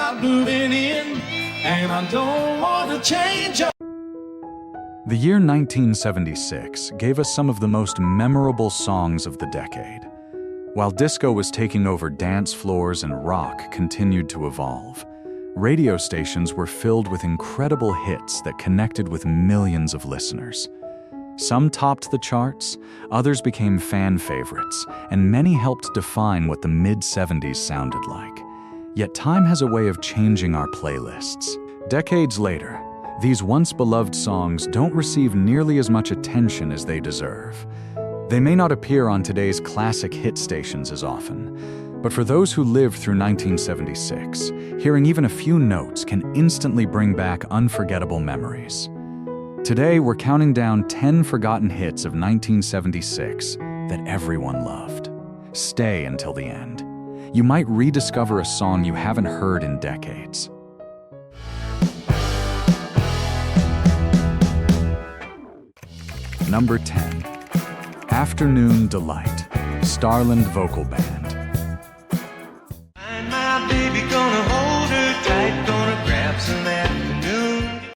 about moving in, and I don't want to change up. The year 1976 gave us some of the most memorable songs of the decade. While disco was taking over dance floors and rock continued to evolve, radio stations were filled with incredible hits that connected with millions of listeners. Some topped the charts, others became fan favorites, and many helped define what the mid-70s sounded like. Yet time has a way of changing our playlists. Decades later, these once-beloved songs don't receive nearly as much attention as they deserve. They may not appear on today's classic hit stations as often, but for those who lived through 1976, hearing even a few notes can instantly bring back unforgettable memories. Today, we're counting down 10 forgotten hits of 1976 that everyone loved. Stay until the end. You might rediscover a song you haven't heard in decades. Number 10. Afternoon Delight, Starland Vocal Band. Find my baby, gonna hold her tight, gonna grab some afternoon.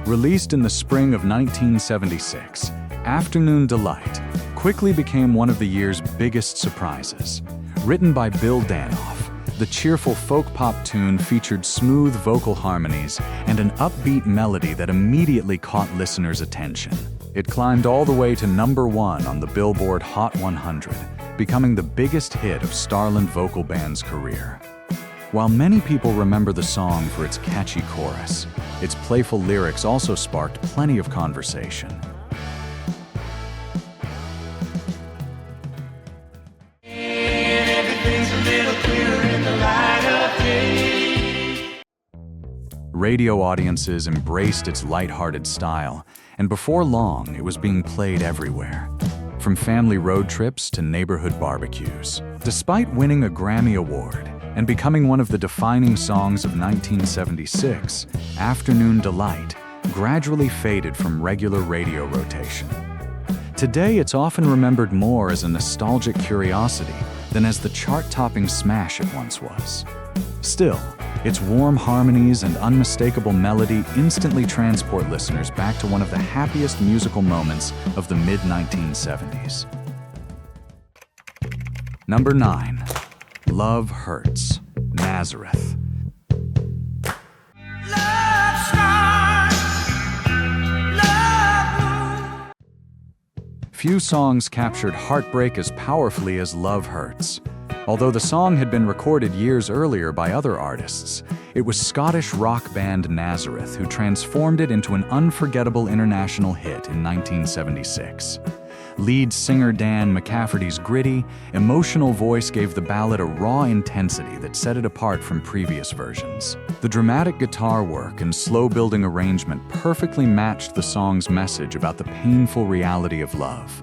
Released in the spring of 1976, Afternoon Delight quickly became one of the year's biggest surprises. Written by Bill Danoff, the cheerful folk-pop tune featured smooth vocal harmonies and an upbeat melody that immediately caught listeners' attention. It climbed all the way to number 1 on the Billboard Hot 100, becoming the biggest hit of Starland Vocal Band's career. While many people remember the song for its catchy chorus, its playful lyrics also sparked plenty of conversation. Radio audiences embraced its lighthearted style, and before long, it was being played everywhere, from family road trips to neighborhood barbecues. Despite winning a Grammy Award and becoming one of the defining songs of 1976, Afternoon Delight gradually faded from regular radio rotation. Today, it's often remembered more as a nostalgic curiosity than as the chart-topping smash it once was. Still, its warm harmonies and unmistakable melody instantly transport listeners back to one of the happiest musical moments of the mid-1970s. Number 9. Love Hurts, Nazareth. Few songs captured heartbreak as powerfully as Love Hurts. Although the song had been recorded years earlier by other artists, it was Scottish rock band Nazareth who transformed it into an unforgettable international hit in 1976. Lead singer Dan McCafferty's gritty, emotional voice gave the ballad a raw intensity that set it apart from previous versions. The dramatic guitar work and slow-building arrangement perfectly matched the song's message about the painful reality of love.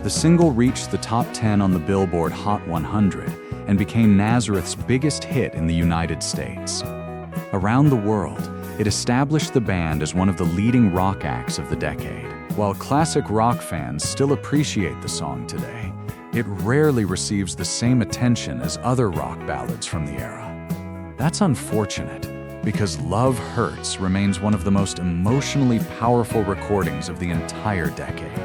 The single reached the top 10 on the Billboard Hot 100 and became Nazareth's biggest hit in the United States. Around the world, it established the band as one of the leading rock acts of the decade. While classic rock fans still appreciate the song today, it rarely receives the same attention as other rock ballads from the era. That's unfortunate, because Love Hurts remains one of the most emotionally powerful recordings of the entire decade.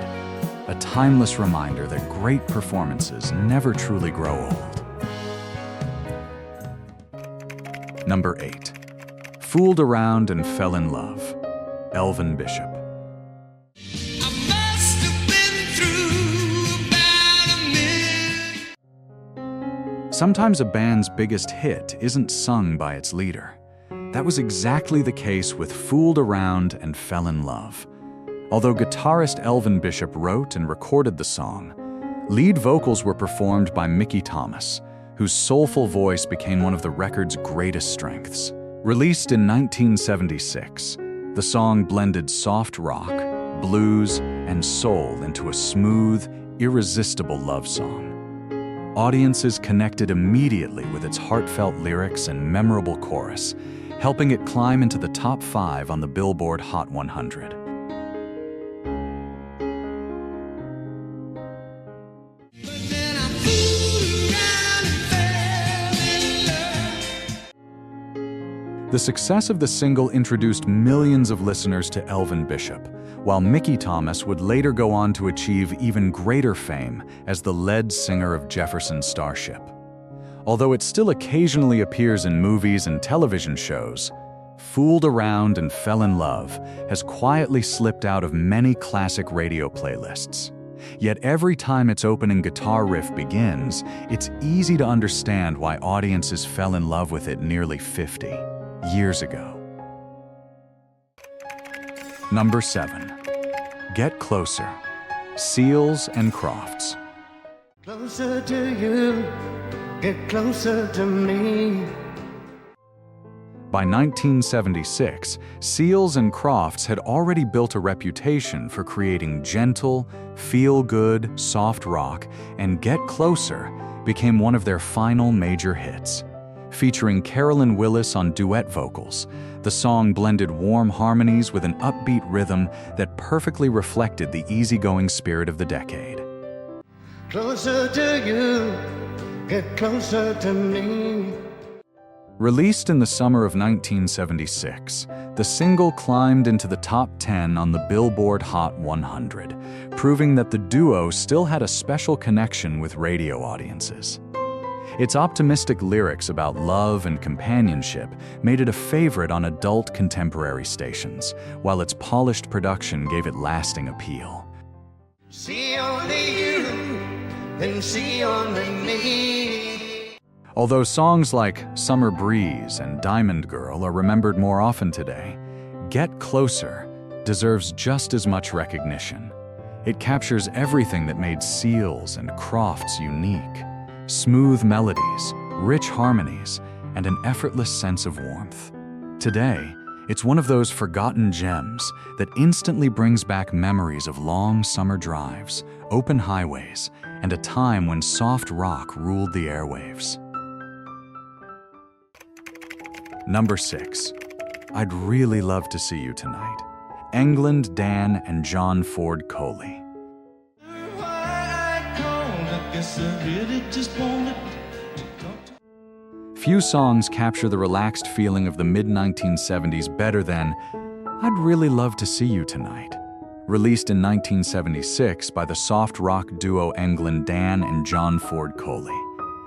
A timeless reminder that great performances never truly grow old. Number 8. Fooled Around and Fell in Love, Elvin Bishop. Sometimes a band's biggest hit isn't sung by its leader. That was exactly the case with Fooled Around and Fell in Love. Although guitarist Elvin Bishop wrote and recorded the song, lead vocals were performed by Mickey Thomas, whose soulful voice became one of the record's greatest strengths. Released in 1976, the song blended soft rock, blues, and soul into a smooth, irresistible love song. Audiences connected immediately with its heartfelt lyrics and memorable chorus, helping it climb into the top 5 on the Billboard Hot 100. The success of the single introduced millions of listeners to Elvin Bishop, while Mickey Thomas would later go on to achieve even greater fame as the lead singer of Jefferson Starship. Although it still occasionally appears in movies and television shows, Fooled Around and Fell in Love has quietly slipped out of many classic radio playlists. Yet every time its opening guitar riff begins, it's easy to understand why audiences fell in love with it nearly 50 years ago. Number 7. Get Closer, Seals and Crofts. Closer to you, get closer to me. By 1976, Seals and Crofts had already built a reputation for creating gentle, feel-good, soft rock, and Get Closer became one of their final major hits. Featuring Carolyn Willis on duet vocals, the song blended warm harmonies with an upbeat rhythm that perfectly reflected the easygoing spirit of the decade. Closer to you, get closer to me. Released in the summer of 1976, the single climbed into the top 10 on the Billboard Hot 100, proving that the duo still had a special connection with radio audiences. Its optimistic lyrics about love and companionship made it a favorite on adult contemporary stations, while its polished production gave it lasting appeal. See only you, then see only me. Although songs like Summer Breeze and Diamond Girl are remembered more often today, Get Closer deserves just as much recognition. It captures everything that made Seals and Crofts unique. Smooth melodies, rich harmonies, and an effortless sense of warmth. Today, it's one of those forgotten gems that instantly brings back memories of long summer drives, open highways, and a time when soft rock ruled the airwaves. Number 6. I'd Really Love to See You Tonight. England, Dan, and John Ford Coley. Few songs capture the relaxed feeling of the mid-1970s better than I'd Really Love to See You Tonight. Released in 1976 by the soft rock duo England, Dan, and John Ford Coley.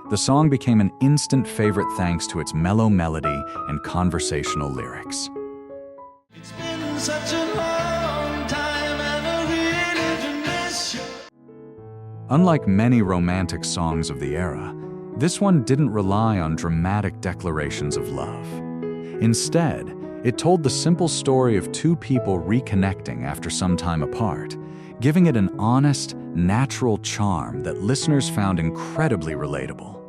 The song became an instant favorite thanks to its mellow melody and conversational lyrics. It's been such a long time and I really do miss you. Unlike many romantic songs of the era, this one didn't rely on dramatic declarations of love. Instead, it told the simple story of two people reconnecting after some time apart, giving it an honest, natural charm that listeners found incredibly relatable.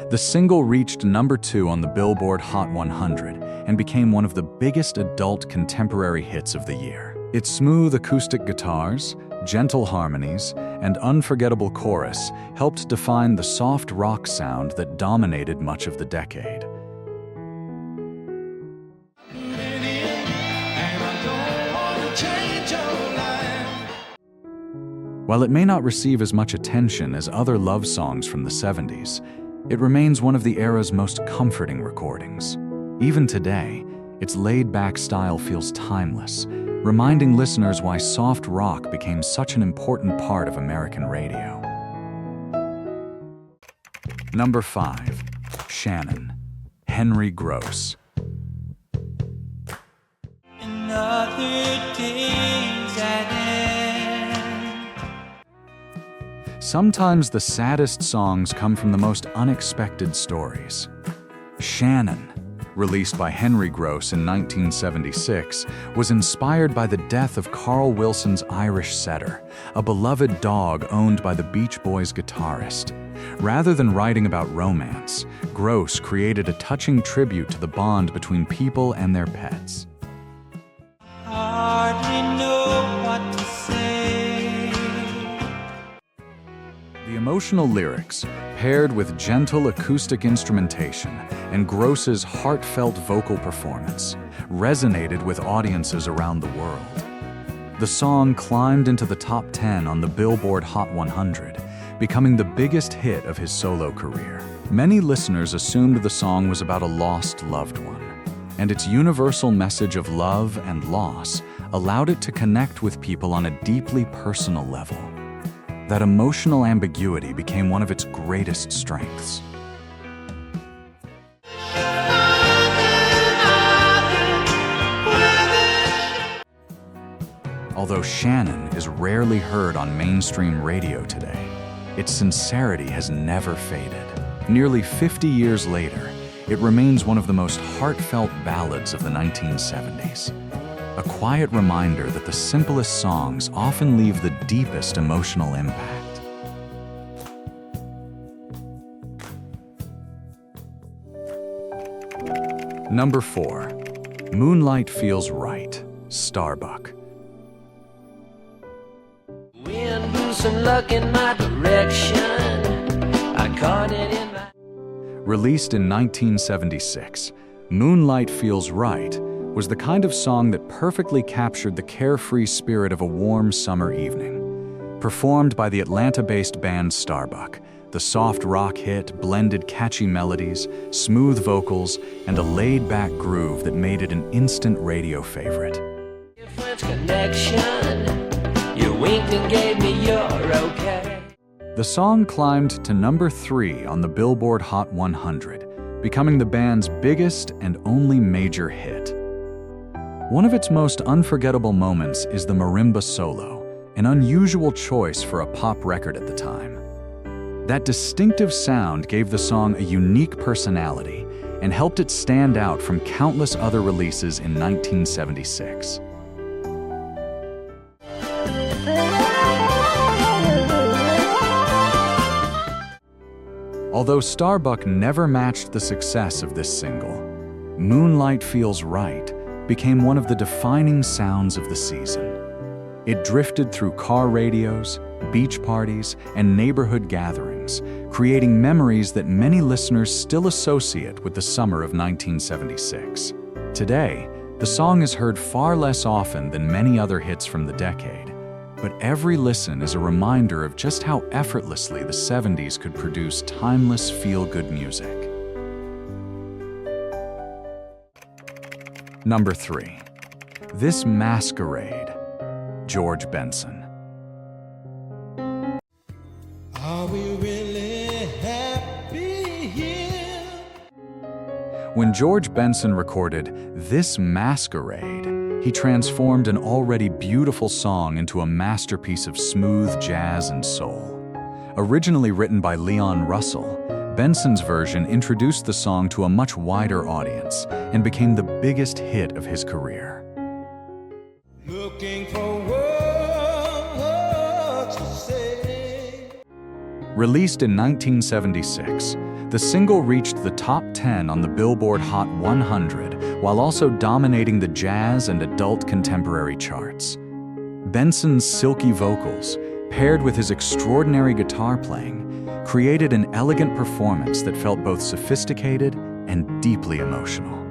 The single reached number 2 on the Billboard Hot 100 and became one of the biggest adult contemporary hits of the year. Its smooth acoustic guitars, gentle harmonies, and unforgettable chorus helped define the soft rock sound that dominated much of the decade. While it may not receive as much attention as other love songs from the 70s, it remains one of the era's most comforting recordings. Even today, its laid-back style feels timeless, reminding listeners why soft rock became such an important part of American radio. Number 5. Shannon, Henry Gross. Sometimes the saddest songs come from the most unexpected stories. Shannon, released by Henry Gross in 1976, was inspired by the death of Carl Wilson's Irish setter, a beloved dog owned by the Beach Boys guitarist. Rather than writing about romance, Gross created a touching tribute to the bond between people and their pets. Hardly know what to say. The emotional lyrics, Paired with gentle acoustic instrumentation and Gross's heartfelt vocal performance, resonated with audiences around the world. The song climbed into the top 10 on the Billboard Hot 100, becoming the biggest hit of his solo career. Many listeners assumed the song was about a lost loved one, and its universal message of love and loss allowed it to connect with people on a deeply personal level. That emotional ambiguity became one of its greatest strengths. Although Shannon is rarely heard on mainstream radio today, its sincerity has never faded. Nearly 50 years later, it remains one of the most heartfelt ballads of the 1970s. A quiet reminder that the simplest songs often leave the deepest emotional impact. Number 4. Moonlight Feels Right, Starbuck. Wind blew some luck in my direction. I caught it in my... Released in 1976, Moonlight Feels Right was the kind of song that perfectly captured the carefree spirit of a warm summer evening. Performed by the Atlanta-based band Starbuck, the soft rock hit blended catchy melodies, smooth vocals, and a laid-back groove that made it an instant radio favorite. Connection. You winked and gave me your okay. The song climbed to number 3 on the Billboard Hot 100, becoming the band's biggest and only major hit. One of its most unforgettable moments is the marimba solo, an unusual choice for a pop record at the time. That distinctive sound gave the song a unique personality and helped it stand out from countless other releases in 1976. Although Starbuck never matched the success of this single, Moonlight Feels Right became one of the defining sounds of the season. It drifted through car radios, beach parties, and neighborhood gatherings, creating memories that many listeners still associate with the summer of 1976. Today, the song is heard far less often than many other hits from the decade, but every listen is a reminder of just how effortlessly the 70s could produce timeless feel-good music. Number 3. This Masquerade, George Benson. Are we really happy here? When George Benson recorded This Masquerade, he transformed an already beautiful song into a masterpiece of smooth jazz and soul. Originally written by Leon Russell, Benson's version introduced the song to a much wider audience and became the biggest hit of his career. Looking for words to say. Released in 1976, the single reached the top 10 on the Billboard Hot 100 while also dominating the jazz and adult contemporary charts. Benson's silky vocals, paired with his extraordinary guitar playing, created an elegant performance that felt both sophisticated and deeply emotional.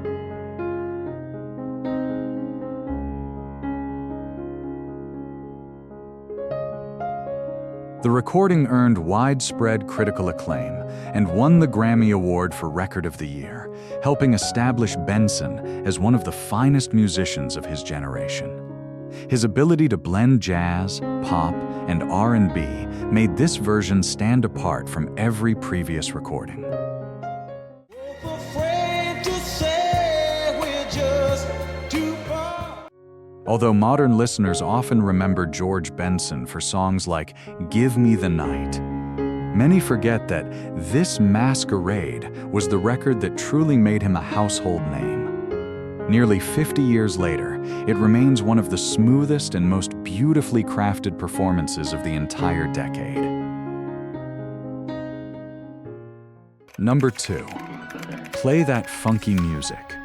The recording earned widespread critical acclaim and won the Grammy Award for Record of the Year, helping establish Benson as one of the finest musicians of his generation. His ability to blend jazz, pop, and R&B made this version stand apart from every previous recording. Afraid to say we're just too far. Although modern listeners often remember George Benson for songs like Give Me the Night, many forget that This Masquerade was the record that truly made him a household name. Nearly 50 years later, it remains one of the smoothest and most beautifully crafted performances of the entire decade. Number 2. Play That Funky Music,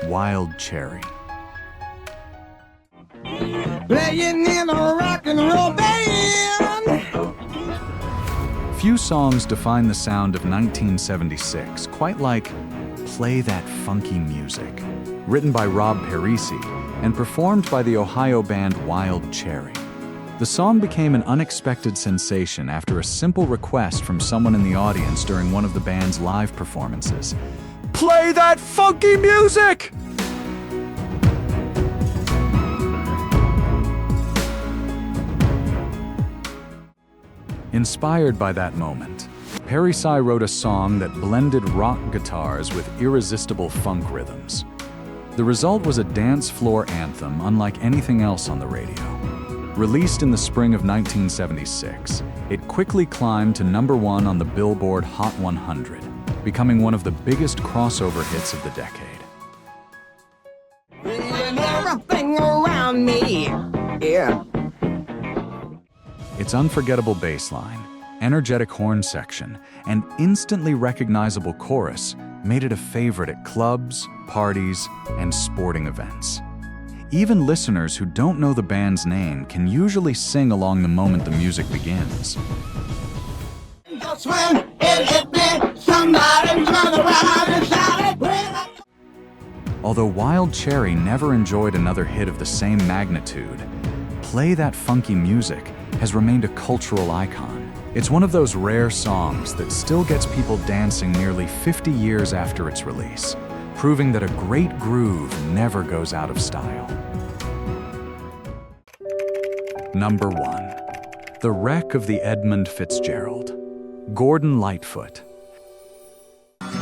Wild Cherry. Playing in a rock and roll band. Few songs define the sound of 1976 quite like Play That Funky Music, written by Rob Parisi and performed by the Ohio band Wild Cherry. The song became an unexpected sensation after a simple request from someone in the audience during one of the band's live performances. Play that funky music! Inspired by that moment, Parisi wrote a song that blended rock guitars with irresistible funk rhythms. The result was a dance floor anthem unlike anything else on the radio. Released in the spring of 1976, it quickly climbed to #1 on the Billboard Hot 100, becoming one of the biggest crossover hits of the decade. Everything around me, yeah. Its unforgettable bass line, energetic horn section, and instantly recognizable chorus made it a favorite at clubs, parties, and sporting events. Even listeners who don't know the band's name can usually sing along the moment the music begins. Just when it hit me, somebody turned around and shouted. Although Wild Cherry never enjoyed another hit of the same magnitude, Play That Funky Music has remained a cultural icon. It's one of those rare songs that still gets people dancing nearly 50 years after its release, proving that a great groove never goes out of style. #1. The Wreck of the Edmund Fitzgerald. Gordon Lightfoot.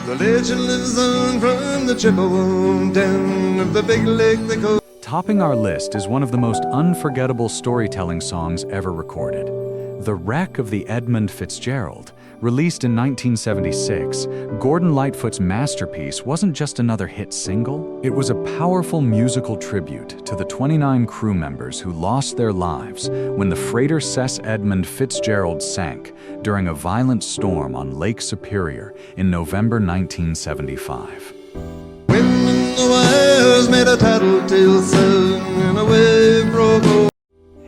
The legend lives on from the Chippewa down of the big lake they call. Topping our list is one of the most unforgettable storytelling songs ever recorded. The Wreck of the Edmund Fitzgerald. Released in 1976, Gordon Lightfoot's masterpiece wasn't just another hit single, it was a powerful musical tribute to the 29 crew members who lost their lives when the freighter Cess Edmund Fitzgerald sank during a violent storm on Lake Superior in November 1975. The wires made a tattletale sound and a wave broke over.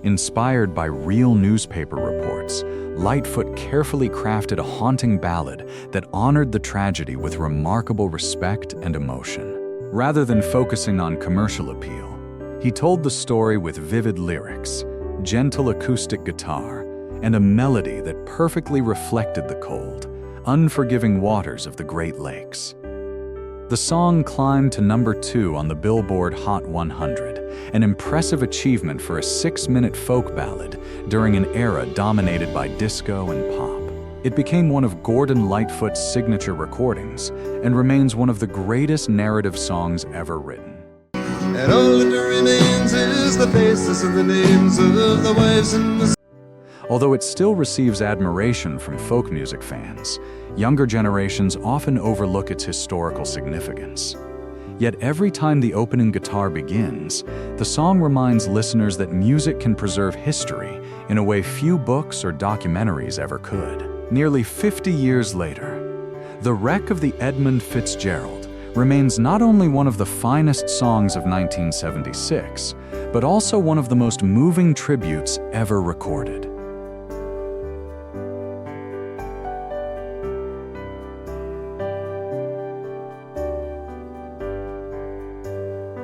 Inspired by real newspaper reports, Lightfoot carefully crafted a haunting ballad that honored the tragedy with remarkable respect and emotion. Rather than focusing on commercial appeal, he told the story with vivid lyrics, gentle acoustic guitar, and a melody that perfectly reflected the cold, unforgiving waters of the Great Lakes. The song climbed to #2 on the Billboard Hot 100, an impressive achievement for a 6-minute folk ballad during an era dominated by disco and pop. It became one of Gordon Lightfoot's signature recordings and remains one of the greatest narrative songs ever written. And all that remains is the faces and the names of the wives and the. Although it still receives admiration from folk music fans, younger generations often overlook its historical significance. Yet every time the opening guitar begins, the song reminds listeners that music can preserve history in a way few books or documentaries ever could. Nearly 50 years later, The Wreck of the Edmund Fitzgerald remains not only one of the finest songs of 1976, but also one of the most moving tributes ever recorded.